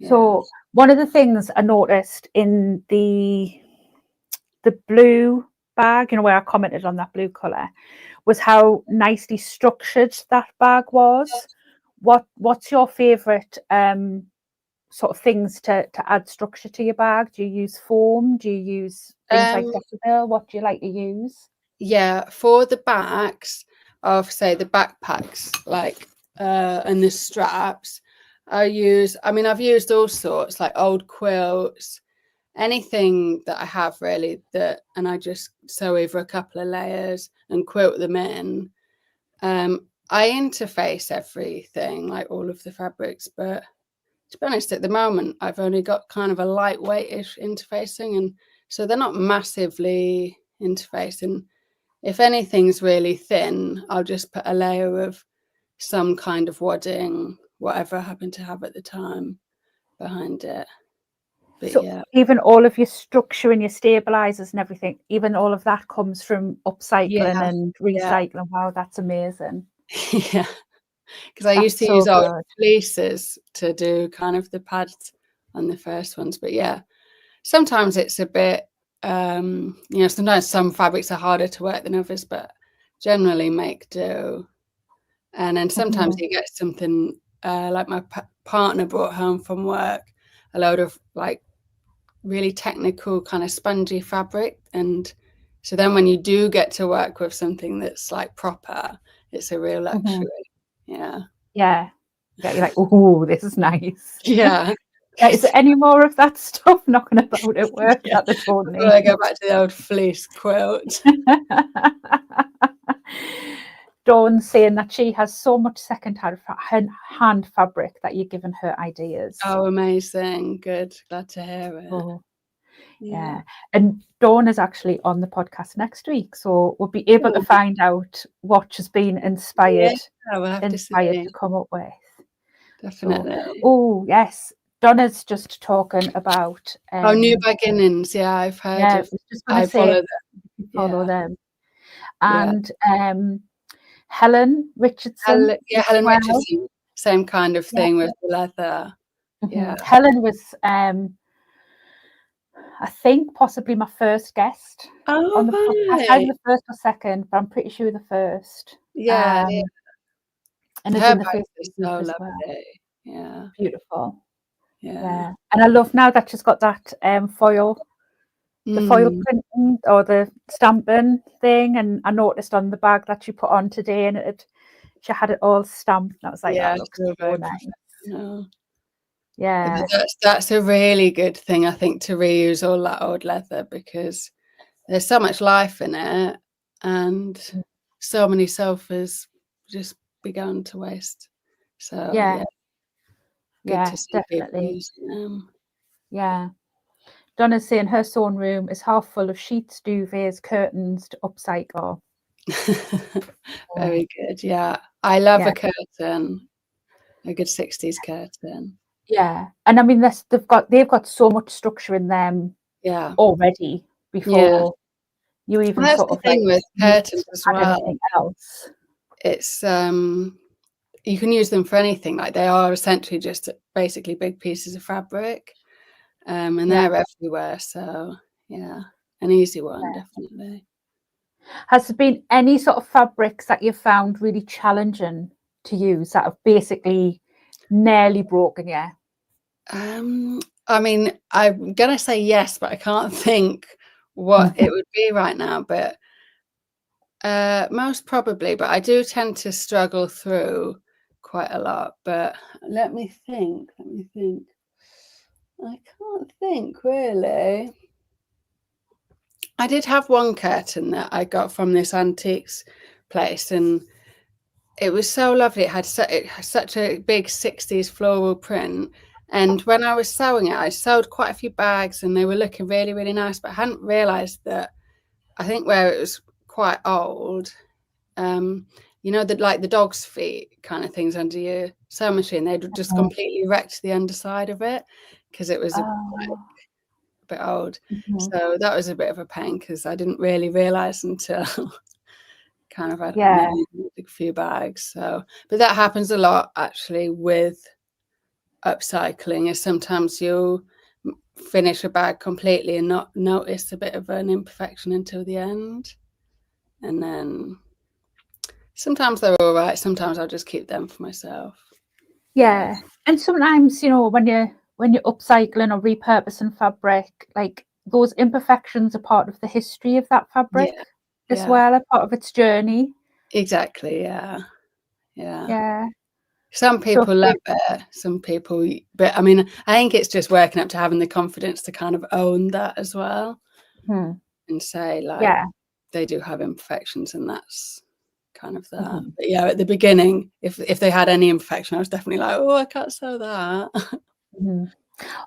So one of the things I noticed in the blue bag, where I commented on that blue colour, was how nicely structured that bag was. What's your favourite sort of things to add structure to your bag? Do you use foam? Do you use things like Decibel? What do you like to use? Yeah, for the backs of, say, the backpacks, like and the straps, I've used all sorts, like old quilts, anything that I have really, and I just sew over a couple of layers and quilt them in. I interface everything, like all of the fabrics, but to be honest, at the moment, I've only got kind of a lightweight-ish interfacing, and so they're not massively interfacing. If anything's really thin, I'll just put a layer of some kind of wadding, whatever I happen to have at the time, behind it. But so even all of your structure and your stabilizers and everything, even all of that comes from upcycling and recycling. Wow, that's amazing. Yeah, because I used to use old fleeces to do kind of the pads on the first ones. But yeah, sometimes it's a bit, sometimes some fabrics are harder to work than others, but generally make do. And then sometimes you get something like my partner brought home from work, a load of like really technical kind of spongy fabric, and so then when you do get to work with something that's like proper, it's a real luxury. You're like, oh, this is nice. Is there any more of that stuff knocking about at work that they don't need? I go back to the old fleece quilt. Dawn's saying that she has so much second-hand fabric that you're giving her ideas. Oh, amazing. Good. Glad to hear it. Oh, yeah. And Dawn is actually on the podcast next week, so we'll be able to find out what she's been inspired to come up with. Definitely. So, yes. Donna's just talking about New beginnings. Yeah, I've heard of. I follow them. Follow them. And Helen Richardson. Helen Richardson. Same kind of thing with the leather. Yeah. Helen was I think possibly my first guest on the podcast. Either the first or second, but I'm pretty sure the first. And it's in the first so as lovely. well. Yeah. Beautiful. Yeah. And I love now that she's got that foil the foil printing or the stamping thing, and I noticed on the bag that she put on today, and she had it all stamped, and I was like, Yeah, that looks still so very nice. professional. Yeah, But that's a really good thing, I think, to reuse all that old leather, because there's so much life in it, and so many sofas just be going to waste. So yeah, good yeah, to see people definitely. using them. Yeah. Donna's saying her sewing room is half full of sheets, duvets, curtains to upcycle. Very good. Yeah, I love Yeah. a curtain, a good 60s curtain. Yeah. And I mean, they've got so much structure in them Yeah, already yeah. before you even That's sort the of like thing with need curtains to as add well. anything else. It's you can use them for anything. Like, they are essentially just basically big pieces of fabric, and Yeah. they're everywhere. So yeah, an easy one, Yeah. definitely. Has there been any sort of fabrics that you've found really challenging to use that have basically nearly broken you? I mean, I'm gonna say yes, but I can't think what it would be right now. But most probably, but I do tend to struggle through quite a lot. But let me think. I can't think really. I did have one curtain that I got from this antiques place, and it was so lovely. It had such a big 60s floral print. And when I was sewing it, I sewed quite a few bags, and they were looking really, really nice. But I hadn't realised that, I think where it was quite old, you know, that like the dog's feet kind of things under your sewing machine, they'd just completely wrecked the underside of it because it was like, a bit old. So that was a bit of a pain, because I didn't really realise until kind of maybe a few bags. So, but that happens a lot actually with upcycling, is sometimes you'll finish a bag completely and not notice a bit of an imperfection until the end. And then sometimes they're all right, sometimes I'll just keep them for myself. Yeah. And sometimes, you know, when you're upcycling or repurposing fabric, like those imperfections are part of the history of that fabric as well, a part of its journey. Exactly. Yeah. Yeah. Some people love it, some people, but I mean, I think it's just working up to having the confidence to kind of own that as well, and say, like, they do have imperfections, and that's kind of that. But yeah, at the beginning, if they had any imperfection, I was definitely like, oh, I can't sew that.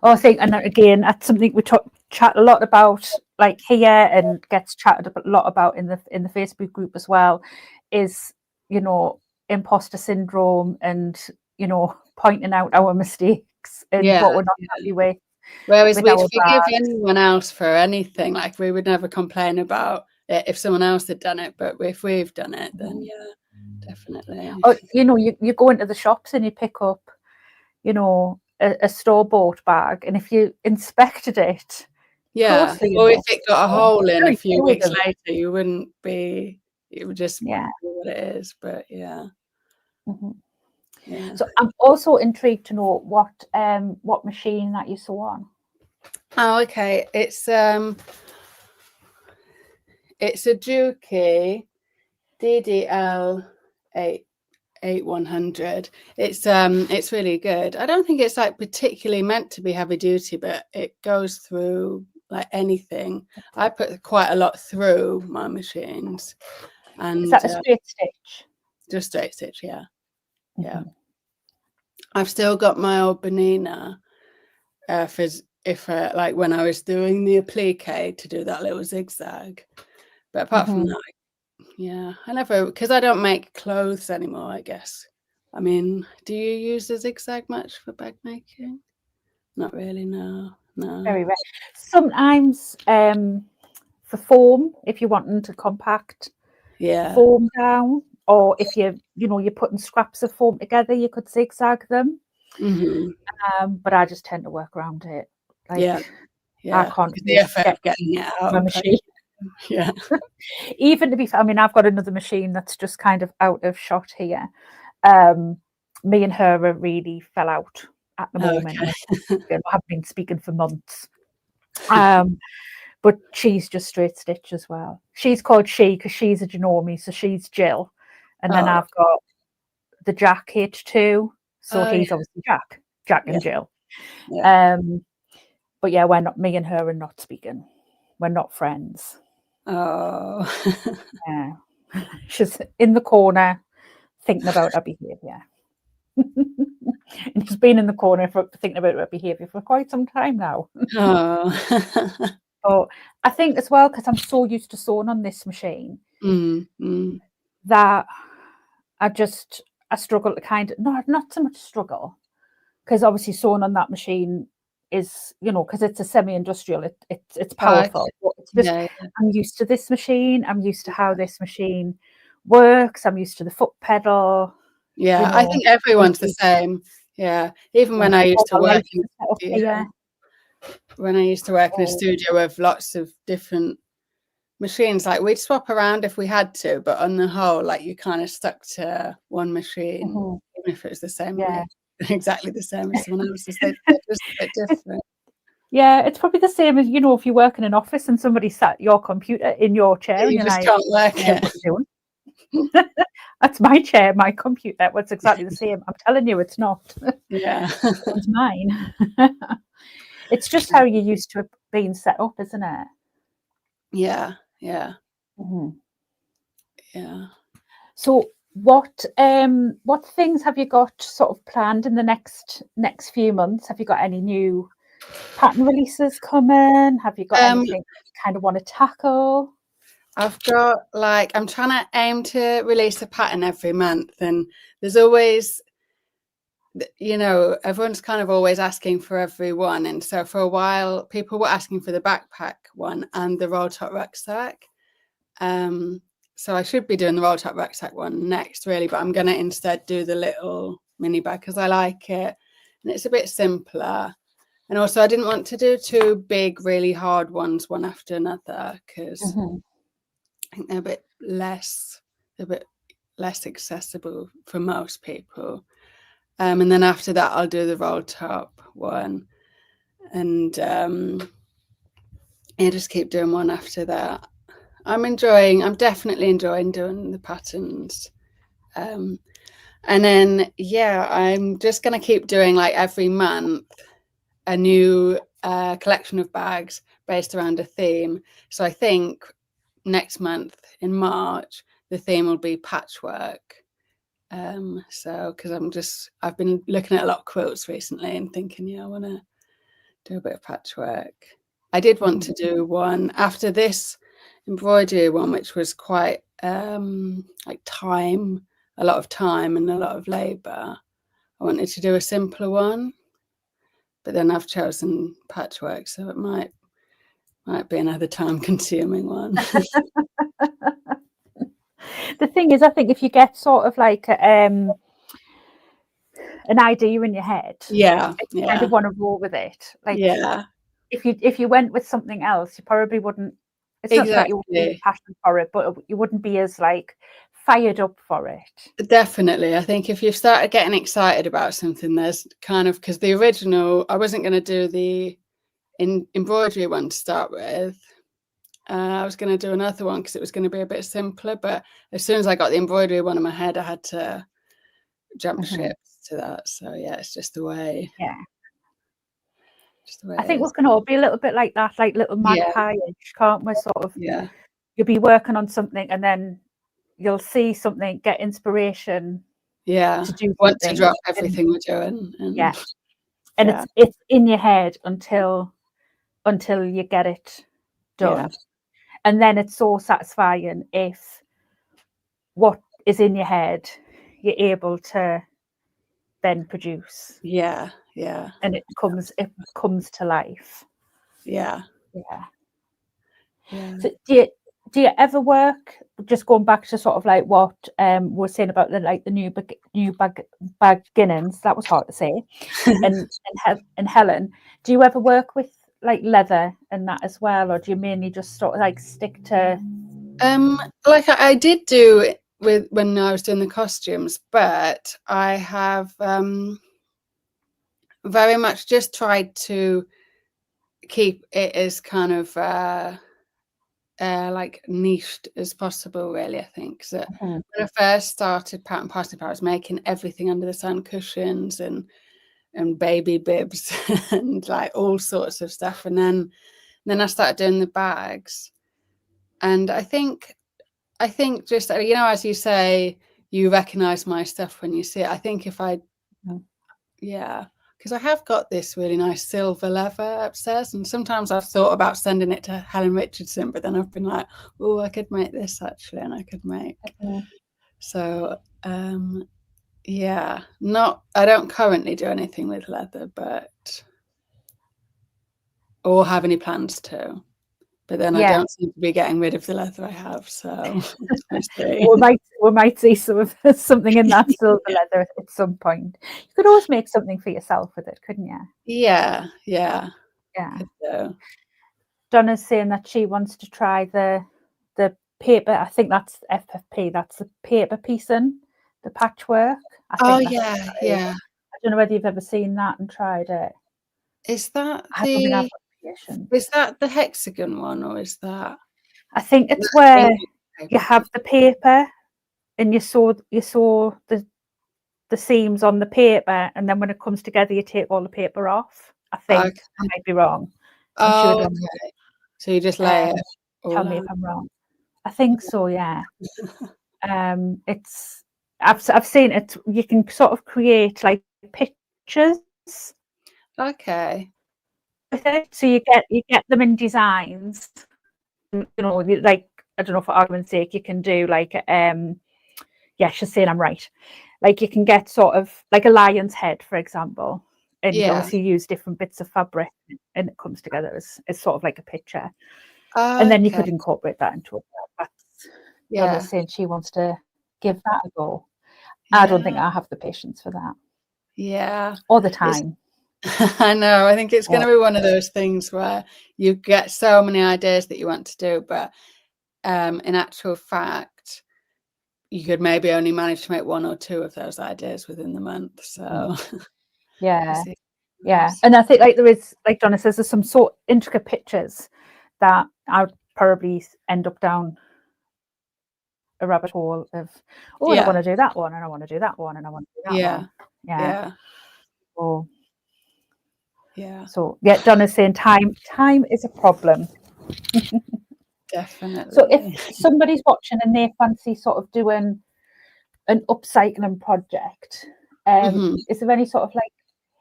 I think, and again, that's something we chat a lot about, like here, and gets chatted a lot about in the Facebook group as well, is, you know, imposter syndrome, and, you know, pointing out our mistakes and what we're not happy with. Whereas we'd forgive anyone else for anything, like we would never complain about it if someone else had done it, but if we've done it, then definitely. Or, you know, you go into the shops and you pick up, you know, a store-bought bag, and if you inspected it closely or if enough, it got a hole in a few weeks of later, you wouldn't be, it would just be yeah. what it is. But So I'm also intrigued to know what machine that you sew on. Oh, okay. It's a Juki DDL 8100. It's really good. I don't think it's like particularly meant to be heavy duty, but it goes through like anything. I put quite a lot through my machines. And is that a straight stitch? Just straight stitch, yeah. I've still got my old Benina for if like when I was doing the applique to do that little zigzag. But apart from that, I never, because I don't make clothes anymore, I guess. I mean, do you use the zigzag much for bag making? Not really, no. Very rare. Sometimes for foam, if you're wanting to compact foam down, or if you're putting scraps of foam together, you could zigzag them. But I just tend to work around it. Like, I can't the effort of getting it out. My machine. Even to be fair, I mean, I've got another machine that's just kind of out of shot here. Me and her are really fell out at the moment. I haven't been speaking for months. but she's just straight stitch as well. She's called She because she's a Janome, so she's Jill. And then Oh, I've got the Jack H2, so oh, he's obviously Jack yeah, and Jill. yeah. But yeah, we're not, me and her are not speaking. We're not friends. Oh, Yeah. She's in the corner thinking about her behaviour. And she's been in the corner for thinking about her behaviour for quite some time now. oh. But I think as well, because I'm so used to sewing on this machine, that I struggle to kind of, not so much struggle, because obviously sewing on that machine is, because it's a semi-industrial, it's powerful. But it's just, Yeah, I'm used to this machine. I'm used to how this machine works. I'm used to the foot pedal. yeah. I think everyone's the same. Yeah, even when I used to work in a studio, when I used to work in a studio with lots of different machines, like we'd swap around if we had to, but on the whole, like you kind of stuck to one machine, even if it was the same, exactly the same as someone else's. They're just a bit different. Yeah, it's probably the same as, if you work in an office and somebody sat your computer in your chair and You you're just like, can't work it. What are you doing? That's my chair, my computer. It's exactly the same. I'm telling you, it's not. Yeah. It's mine. It's just how you're used to it being set up, isn't it? Yeah, yeah. Yeah. So what things have you got sort of planned in the next few months? Have you got any new pattern releases coming? Have you got anything you kind of want to tackle? I've got, like, I'm trying to aim to release a pattern every month, and there's always, everyone's kind of always asking for every one. And so for a while, people were asking for the backpack one and the roll top rucksack. So I should be doing the roll top rucksack one next, really, but I'm going to instead do the little mini bag because I like it and it's a bit simpler. And also I didn't want to do two big, really hard ones one after another because I think they're a bit less accessible for most people. And then after that, I'll do the roll top one, and just keep doing one after that. I'm definitely enjoying doing the patterns. And then, I'm just going to keep doing, like, every month a new collection of bags based around a theme. So I think next month in March, the theme will be patchwork. So because I've been looking at a lot of quilts recently and thinking, I want to do a bit of patchwork. I did want to do one after this embroidery one, which was quite like a lot of time and a lot of labor. I wanted to do a simpler one, but then I've chosen patchwork, so it might be another time-consuming one. The thing is, I think if you get sort of like an idea in your head, you kind of want to roll with it. Like, if you went with something else, you probably wouldn't. It's not that you wouldn't be passionate for it, but you wouldn't be as like fired up for it. Definitely. I think if you've started getting excited about something, there's kind of, because the original, I wasn't going to do the embroidery one to start with. I was going to do another one because it was going to be a bit simpler, but as soon as I got the embroidery one in my head, I had to jump ship to that. So it's just the way. Yeah. I think we can all be a little bit like that, like little magpie-ish, can't we? Sort of. Yeah. You'll be working on something, and then you'll see something, get inspiration. To do want to drop everything we're doing. And it's in your head until you get it done. And then it's so satisfying if what is in your head you're able to then produce. And it comes to life. So do you ever work, just going back to sort of like what we're saying about the new beginnings, that was hard to say, and Helen, do you ever work with like leather and that as well, or do you mainly just sort of like stick to like I did do with when I was doing the costumes, but I have very much just tried to keep it as kind of like niched as possible, really. I think so. When I first started Parrot and Parsnip, I was making everything under the sun, cushions and baby bibs and like all sorts of stuff. And then I started doing the bags. And I think just, you know, as you say, you recognize my stuff when you see it. I think if I, yeah, because I have got this really nice silver leather upstairs, and sometimes I've thought about sending it to Helen Richardson, but then I've been like, oh, I could make this actually, and I could make. So, yeah, I don't currently do anything with leather, or have any plans to. But then I don't seem to be getting rid of the leather I have, so we might see something in that silver leather at some point. You could always make something for yourself with it, couldn't you? Yeah. Donna's saying that she wants to try the paper. I think that's FFP. That's the paper piecing, the patchwork. Yeah. I don't know whether you've ever seen that and tried it. Is that the hexagon one, or is that? I think it's where you have the paper and you sew the seams on the paper, and then when it comes together, you take all the paper off. I think I might be wrong. Okay. So you just lay it. Tell me if I'm wrong. I think so. Yeah. It's I've seen it. You can sort of create like pictures. Okay. With it, so you get them in designs. You know, like, I don't know, for argument's sake, you can do like she's saying I'm right. Like you can get sort of like a lion's head, for example, and obviously use different bits of fabric, and it comes together as sort of like a picture. And then you could incorporate that into it. Donna's saying she wants to give that a go. I don't think I have the patience for that. Yeah. Or the time. I know. I think it's going to be one of those things where you get so many ideas that you want to do, but in actual fact, you could maybe only manage to make one or two of those ideas within the month. So yeah. And I think, like, there is, like Donna says, there's some sort of intricate pictures that I would probably end up down a rabbit hole of, I want to do that one, and I want to do that one, and I want to do that one. So Donna's saying time is a problem. Definitely. So if somebody's watching and they fancy sort of doing an upcycling project, is there any sort of like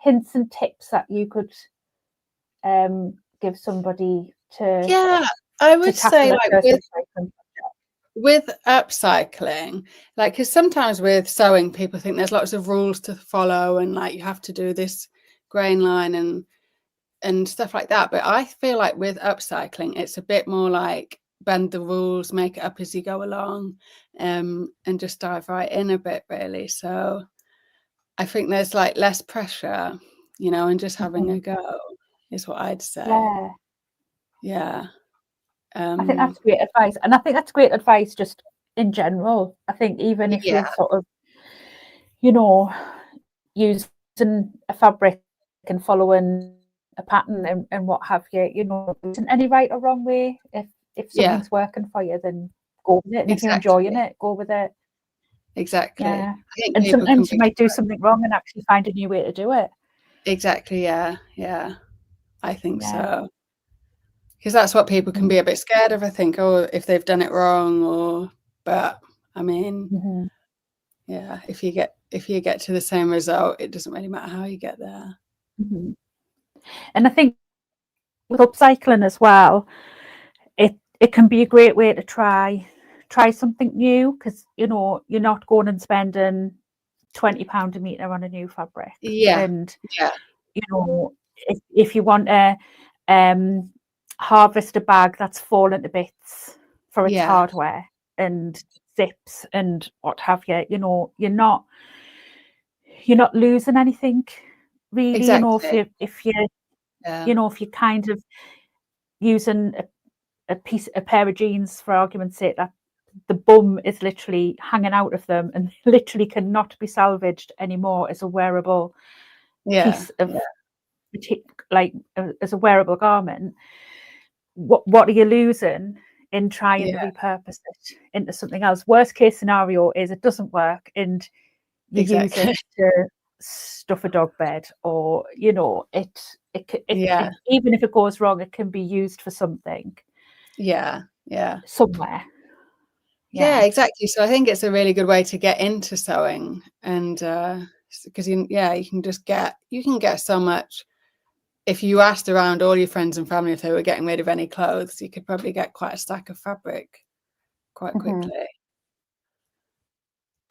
hints and tips that you could give somebody to? I would say, like, with upcycling, like, because sometimes with sewing, people think there's lots of rules to follow, and like you have to do this grain line and stuff like that. But I feel like with upcycling, it's a bit more like bend the rules, make it up as you go along, and just dive right in a bit, really. So I think there's like less pressure, you know, and just having a go is what I'd say. Yeah. I think that's great advice, and I think that's great advice just in general. I think even if you're sort of, you know, using a fabric and following a pattern and what have you, you know, there isn't any right or wrong way. If something's working for you, then go with it, and if you're enjoying it, go with it. Exactly. Yeah. And sometimes you might do something wrong and actually find a new way to do it. Exactly. Yeah. I think so. Because that's what people can be a bit scared of, I think, if they've done it wrong, but I mean, if you get to the same result, it doesn't really matter how you get there. And I think with upcycling as well, it can be a great way to try something new, because, you know, you're not going and spending £20 a meter on a new fabric. And you know, if you want to harvest a bag that's fallen to bits for its hardware and zips and what have you, you know, you're not losing anything really. You know, if you you know, if you're kind of using a pair of jeans, for argument's sake, that the bum is literally hanging out of them and literally cannot be salvaged anymore as a wearable piece of like as a wearable garment, what are you losing in trying to repurpose it into something else? Worst case scenario is it doesn't work and you use it to stuff a dog bed, or it even if it goes wrong, it can be used for something. Somewhere. Yeah, exactly. So I think it's a really good way to get into sewing, and because you can get so much. If you asked around all your friends and family if they were getting rid of any clothes, you could probably get quite a stack of fabric quite quickly.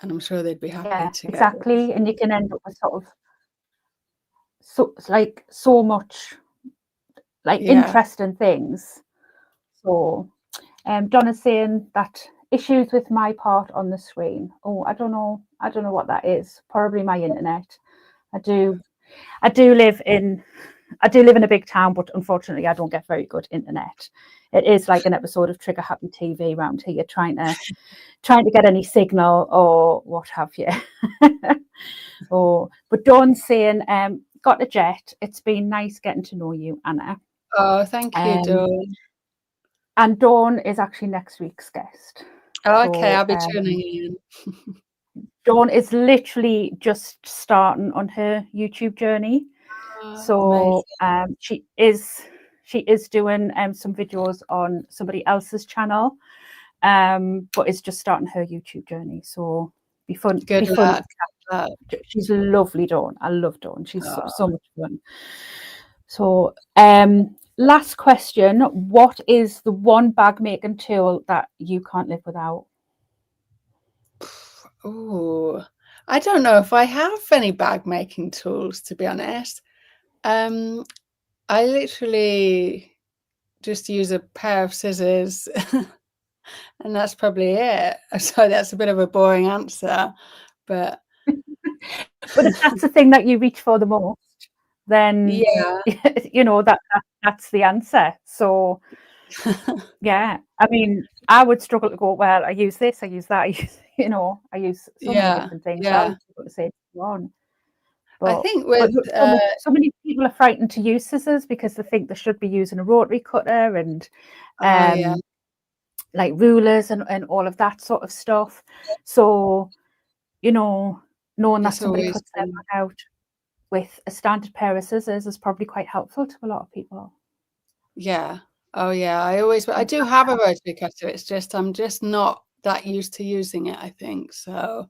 And I'm sure they'd be happy to exactly. And you can end up with sort of so much interesting things. So Donna's saying that issues with my part on the screen. Oh, I don't know what that is. Probably my internet. I do live in a big town, but unfortunately I don't get very good internet. It is like an episode of Trigger Happy TV around here, trying to get any signal or what have you. But Dawn's saying, got a jet. It's been nice getting to know you, Anna. Oh, thank you, Dawn. And Dawn is actually next week's guest. Oh, okay, I'll be tuning in. Dawn is literally just starting on her YouTube journey. So she is doing some videos on somebody else's channel, but is just starting her YouTube journey. So be fun. Good luck. She's lovely, Dawn. I love Dawn. She's so much fun. So last question, what is the one bag making tool that you can't live without? Oh, I don't know if I have any bag making tools, to be honest. I literally just use a pair of scissors and that's probably it. So that's a bit of a boring answer, but if that's the thing that you reach for the most, then that's the answer. So yeah, I mean, I would struggle to go, well, I use this, I use that, I use so many different things. So I would struggle to say one. But I think with so many people are frightened to use scissors because they think they should be using a rotary cutter and like rulers and all of that sort of stuff. So knowing that somebody cuts their bag out with a standard pair of scissors is probably quite helpful to a lot of people. Yeah. Oh yeah. I do have a rotary cutter. It's just I'm just not that used to using it, I think. So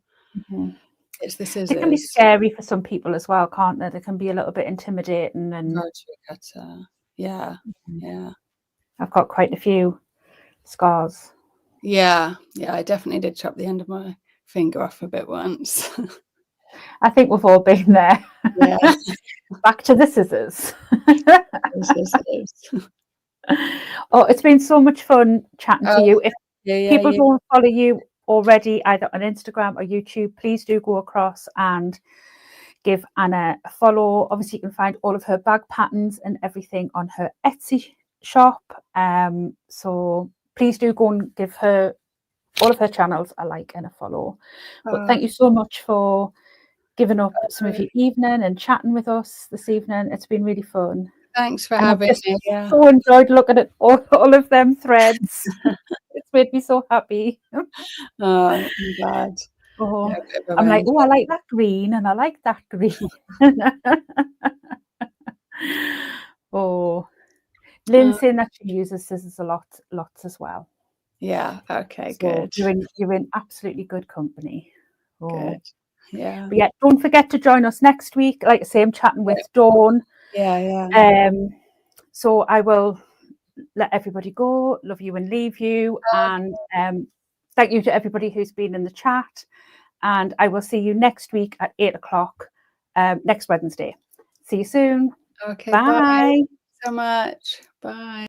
it's the scissors. It can be scary for some people as well, can't they? They can be a little bit intimidating. And rotary cutter. Yeah. Yeah. I've got quite a few scars. Yeah. Yeah. I definitely did chop the end of my finger off a bit once. I think we've all been there. Yeah. Back to the scissors. Oh, it's been so much fun chatting to you. If people don't follow you already, either on Instagram or YouTube, please do go across and give Anna a follow. Obviously, you can find all of her bag patterns and everything on her Etsy shop. So please do go and give her all of her channels a like and a follow. But thank you so much for giving up some of your evening and chatting with us this evening. It's been really fun. Thanks for having me. Yeah. So enjoyed looking at all of them threads. It's made me so happy. Oh, I'm glad. Oh, yeah, I'm like, I like that green and I like that green. Oh, Lynn's saying that she uses scissors lots as well. Yeah. Okay. So good. You're in absolutely good company. Oh. Good. Yeah. But yeah, don't forget to join us next week. Like I say, I'm chatting with Dawn. Yeah. So I will let everybody go, love you and leave you. And thank you to everybody who's been in the chat. And I will see you next week at 8 o'clock next Wednesday. See you soon. Okay. Bye. Bye so much. Bye.